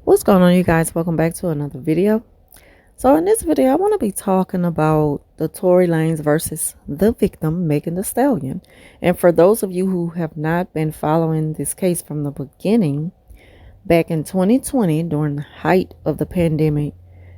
What's going on, you guys? Welcome back to another video. So in this video, I want to be talking about the Tory Lanez versus the victim, Megan Thee Stallion. And for those of you who have not been following this case from the beginning, back in 2020, during the height of the pandemic,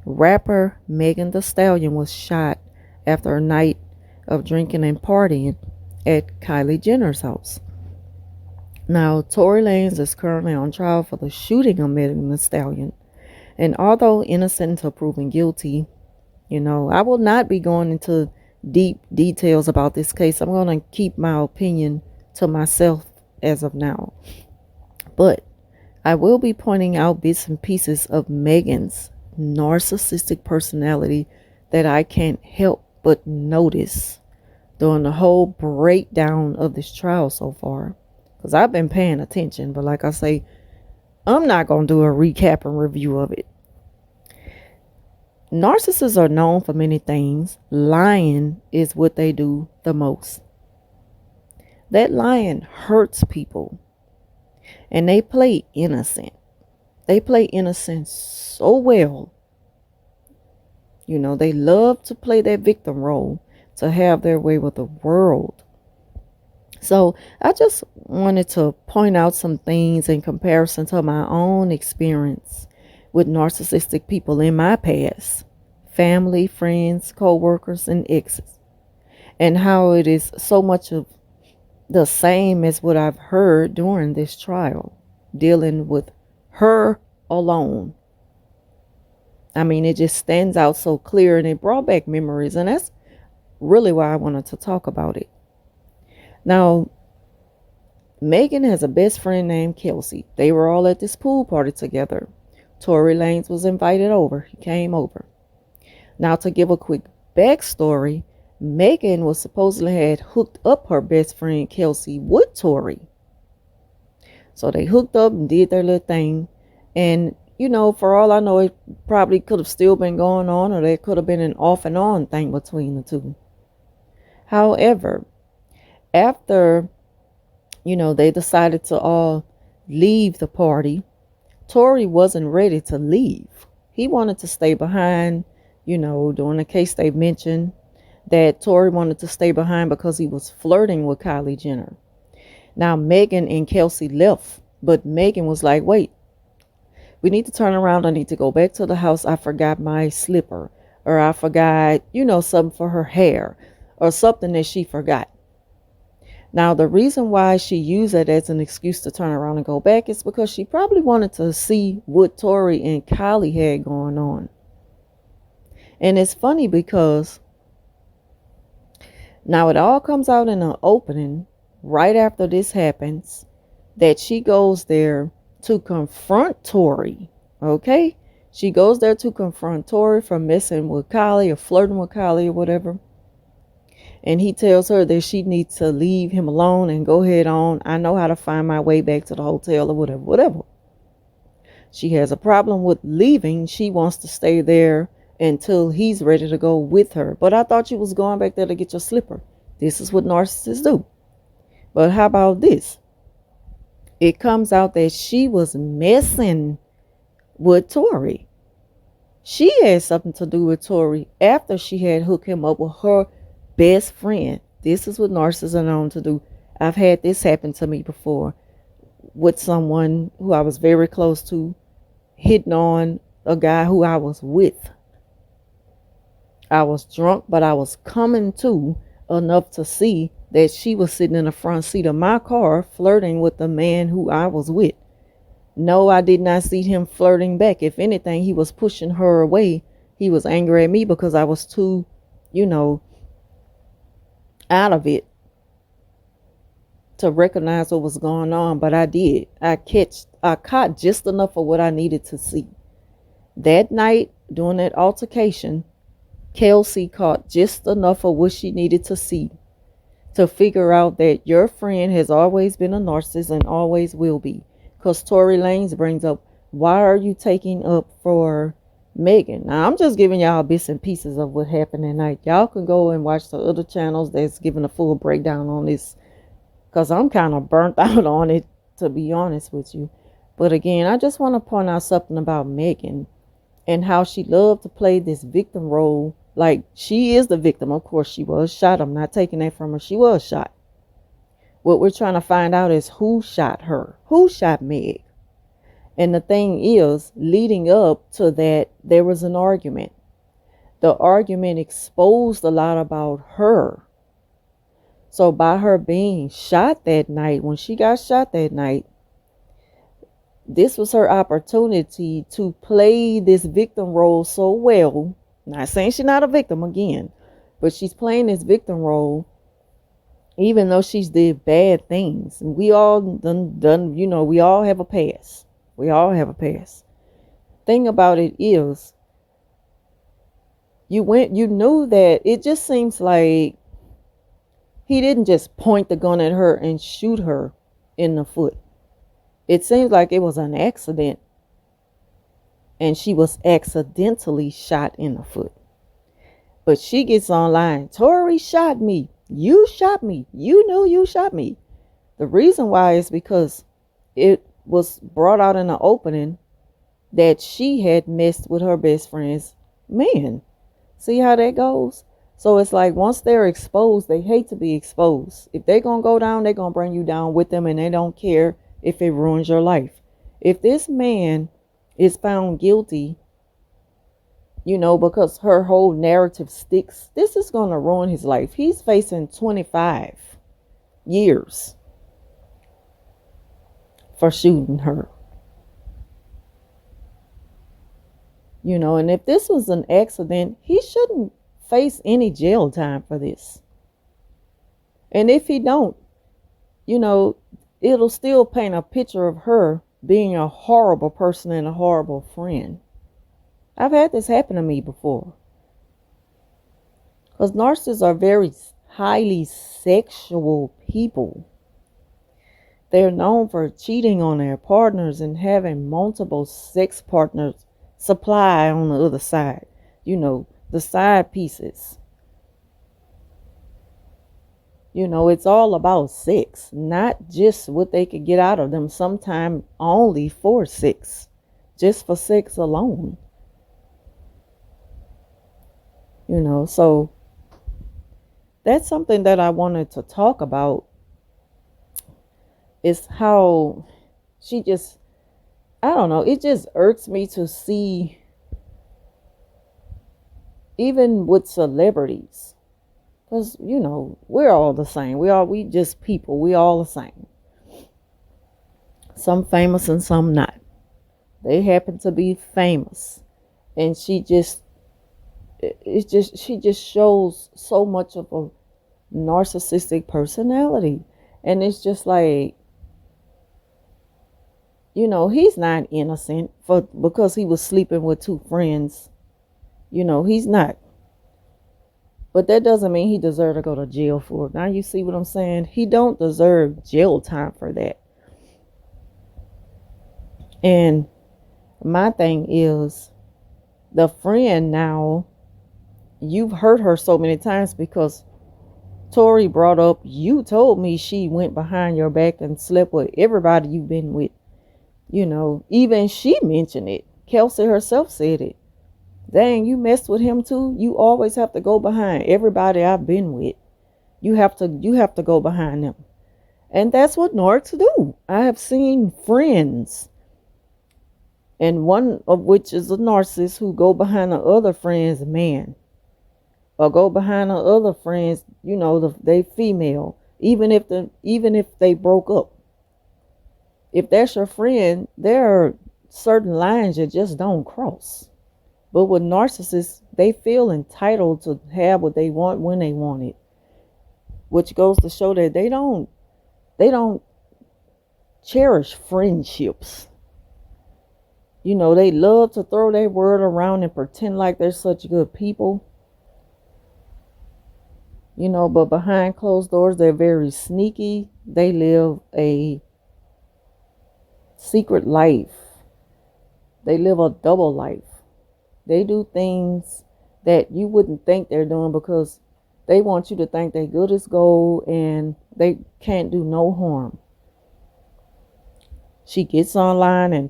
rapper Megan Thee Stallion was shot after a night of drinking and partying at Kylie Jenner's house. Now, Tory Lanez is currently on trial for the shooting of Megan Thee Stallion. And although innocent until proven guilty, I will not be going into deep details about this case. I'm going to keep my opinion to myself as of now. But I will be pointing out bits and pieces of Megan's narcissistic personality that I can't help but notice during the whole breakdown of this trial so far. Because I've been paying attention, but like I say, I'm not going to do a recap and review of it. Narcissists are known for many things. Lying is what they do the most. That lying hurts people. And they play innocent. They play innocent so well. They love to play that victim role to have their way with the world. So I just wanted to point out some things in comparison to my own experience with narcissistic people in my past, family, friends, co-workers, and exes, and how it is so much of the same as what I've heard during this trial, dealing with her alone. I mean, it just stands out so clear, and it brought back memories, and that's really why I wanted to talk about it. Now, Megan has a best friend named Kelsey. They were all at this pool party together. Tory Lanez was invited over. He came over. Now, to give a quick backstory, Megan was supposedly had hooked up her best friend Kelsey with Tory. So they hooked up and did their little thing. And, for all I know, it probably could have still been going on, or there could have been an off and on thing between the two. However, after, they decided to all leave the party, Tory wasn't ready to leave. He wanted to stay behind. During the case they mentioned that Tory wanted to stay behind because he was flirting with Kylie Jenner. Now, Megan and Kelsey left, but Megan was like, wait, we need to turn around. I need to go back to the house. I forgot my slipper, or I forgot, something for her hair, or something that she forgot. Now, the reason why she used it as an excuse to turn around and go back is because she probably wanted to see what Tory and Kylie had going on. And it's funny because now it all comes out in an opening right after this happens, that she goes there to confront Tory. Okay? She goes there to confront Tory for messing with Kylie or flirting with Kylie or whatever. And he tells her that she needs to leave him alone and go ahead on. I know how to find my way back to the hotel or whatever. She has a problem with leaving. She wants to stay there until he's ready to go with her. But I thought you was going back there to get your slipper. This is what narcissists do. But how about this? It comes out that she was messing with Tory. She had something to do with Tory after she had hooked him up with her best friend. This is what narcissists are known to do. I've had this happen to me before with someone who I was very close to, hitting on a guy who I was with. I was drunk, but I was coming to enough to see that she was sitting in the front seat of my car flirting with the man who I was with. No, I did not see him flirting back. If anything, he was pushing her away. He was angry at me because I was too, out of it to recognize what was going on. But I did. I caught just enough of what I needed to see. That night, during that altercation, Kelsey caught just enough of what she needed to see to figure out that your friend has always been a narcissist and always will be. Because Tory Lanez brings up, why are you taking up for Megan? Now, I'm just giving y'all bits and pieces of what happened that night. Y'all can go and watch the other channels that's giving a full breakdown on this, because I'm kind of burnt out on it, to be honest with you. But again, I just want to point out something about Megan and how she loved to play this victim role. Like, she is the victim. Of course, she was shot. I'm not taking that from her. She was shot. What we're trying to find out is who shot her. Who shot Meg? And the thing is, leading up to that, there was an argument. The argument exposed a lot about her. So by her being shot that night, when she got shot that night, this was her opportunity to play this victim role so well. Not saying she's not a victim again, but she's playing this victim role even though she's did bad things. And we all done, we all have a past. We all have a past. Thing about it is, you knew that it just seems like he didn't just point the gun at her and shoot her in the foot. It seems like it was an accident and she was accidentally shot in the foot. But she gets online, Tory shot me. You shot me. You know you shot me. The reason why is because it was brought out in the opening that she had messed with her best friend's man. See how that goes? So it's like once they're exposed, they hate to be exposed. If they're going to go down, they're going to bring you down with them, and they don't care if it ruins your life. If this man is found guilty, because her whole narrative sticks, this is going to ruin his life. He's facing 25 years for shooting her. And if this was an accident, he shouldn't face any jail time for this. And if he don't, it'll still paint a picture of her being a horrible person and a horrible friend. I've had this happen to me before. Because narcissists are very highly sexual people. They're known for cheating on their partners and having multiple sex partners supply on the other side. The side pieces. It's all about sex, not just what they could get out of them, sometimes only for sex, just for sex alone. So that's something that I wanted to talk about, is how she just, I don't know, it just irks me to see, even with celebrities, because, we're all the same. We just people. We all the same. Some famous and some not. They happen to be famous. And she just shows so much of a narcissistic personality. And it's just like, he's not innocent because he was sleeping with two friends. He's not. But that doesn't mean he deserves to go to jail for it. Now you see what I'm saying? He don't deserve jail time for that. And my thing is, the friend now, you've hurt her so many times because Tory brought up, you told me she went behind your back and slept with everybody you've been with. Even she mentioned it. Kelsey herself said it. Dang, you messed with him too? You always have to go behind everybody I've been with. You have to go behind them. And that's what narcs do. I have seen friends, and one of which is a narcissist, who go behind the other friend's man. Or go behind the other friends, they female. Even if they broke up. If that's your friend, there are certain lines you just don't cross. But with narcissists, they feel entitled to have what they want when they want it. Which goes to show that they don't cherish friendships. They love to throw their word around and pretend like they're such good people. But behind closed doors, they're very sneaky. They live a secret life. They live a double life. They do things that you wouldn't think they're doing because they want you to think they're good as gold and they can't do no harm. She gets online and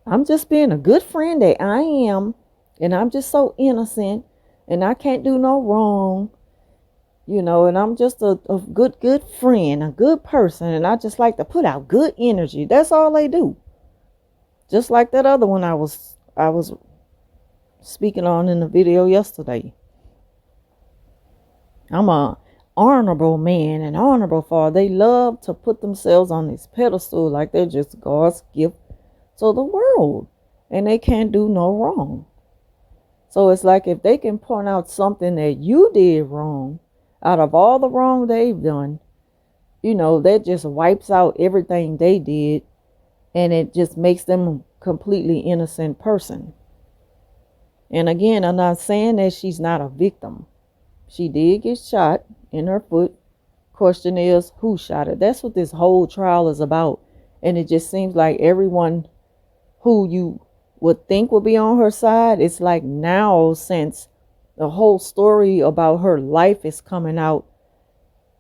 I'm just being a good friend that I am, and I'm just so innocent, and I can't do no wrong, and I'm just a good friend, a good person, and I just like to put out good energy. That's all they do. Just like that other one I was speaking on in the video yesterday. I'm a honorable man and honorable father. They love to put themselves on this pedestal like they're just God's gift to the world, and they can't do no wrong. So it's like if they can point out something that you did wrong out of all the wrong they've done, that just wipes out everything they did, and it just makes them a completely innocent person. And again, I'm not saying that she's not a victim. She did get shot in her foot. Question is, who shot her? That's what this whole trial is about. And it just seems like everyone who you would think would be on her side, it's like now, since the whole story about her life is coming out,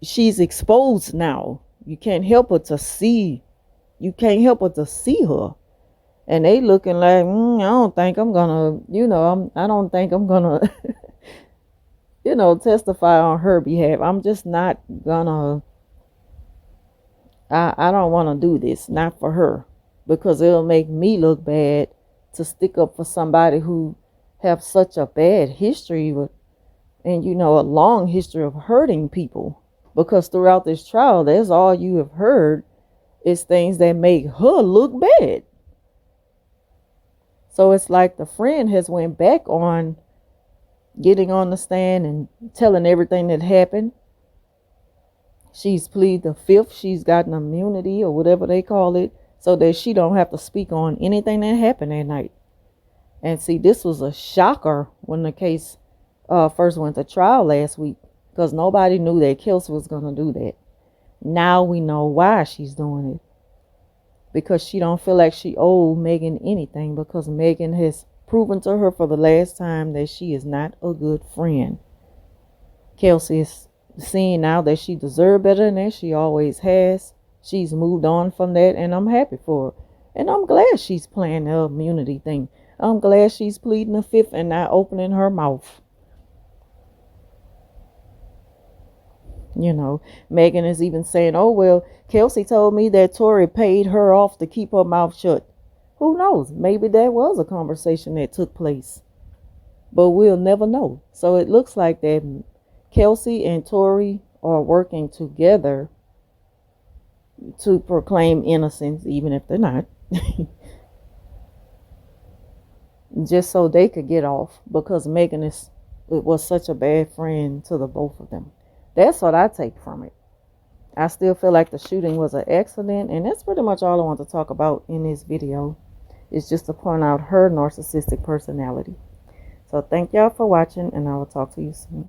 she's exposed now. You can't help but to see. You can't help but to see her. And they looking like, I don't think I'm gonna, I don't think I'm gonna, testify on her behalf. I'm just not gonna, I don't want to do this, not for her, because it'll make me look bad to stick up for somebody who have such a bad history with, and a long history of hurting people. Because throughout this trial, that's all you have heard is things that make her look bad. So it's like the friend has went back on getting on the stand and telling everything that happened. She's pleaded the fifth. She's gotten immunity or whatever they call it, so that she don't have to speak on anything that happened that night. And see, this was a shocker when the case first went to trial last week, because nobody knew that Kelsey was going to do that. Now we know why she's doing it. Because she don't feel like she owed Megan anything, because Megan has proven to her for the last time that she is not a good friend. Kelsey is seeing now that she deserves better than that. She always has. She's moved on from that, and I'm happy for her. And I'm glad she's playing the immunity thing. I'm glad she's pleading the fifth and not opening her mouth. Megan is even saying, oh, well, Kelsey told me that Tory paid her off to keep her mouth shut. Who knows? Maybe that was a conversation that took place. But we'll never know. So it looks like that Kelsey and Tory are working together to proclaim innocence, even if they're not. Just so they could get off, because Megan was such a bad friend to the both of them. That's what I take from it. I still feel like the shooting was an accident, and that's pretty much all I want to talk about in this video. It's just to point out her narcissistic personality. So thank y'all for watching, and I will talk to you soon.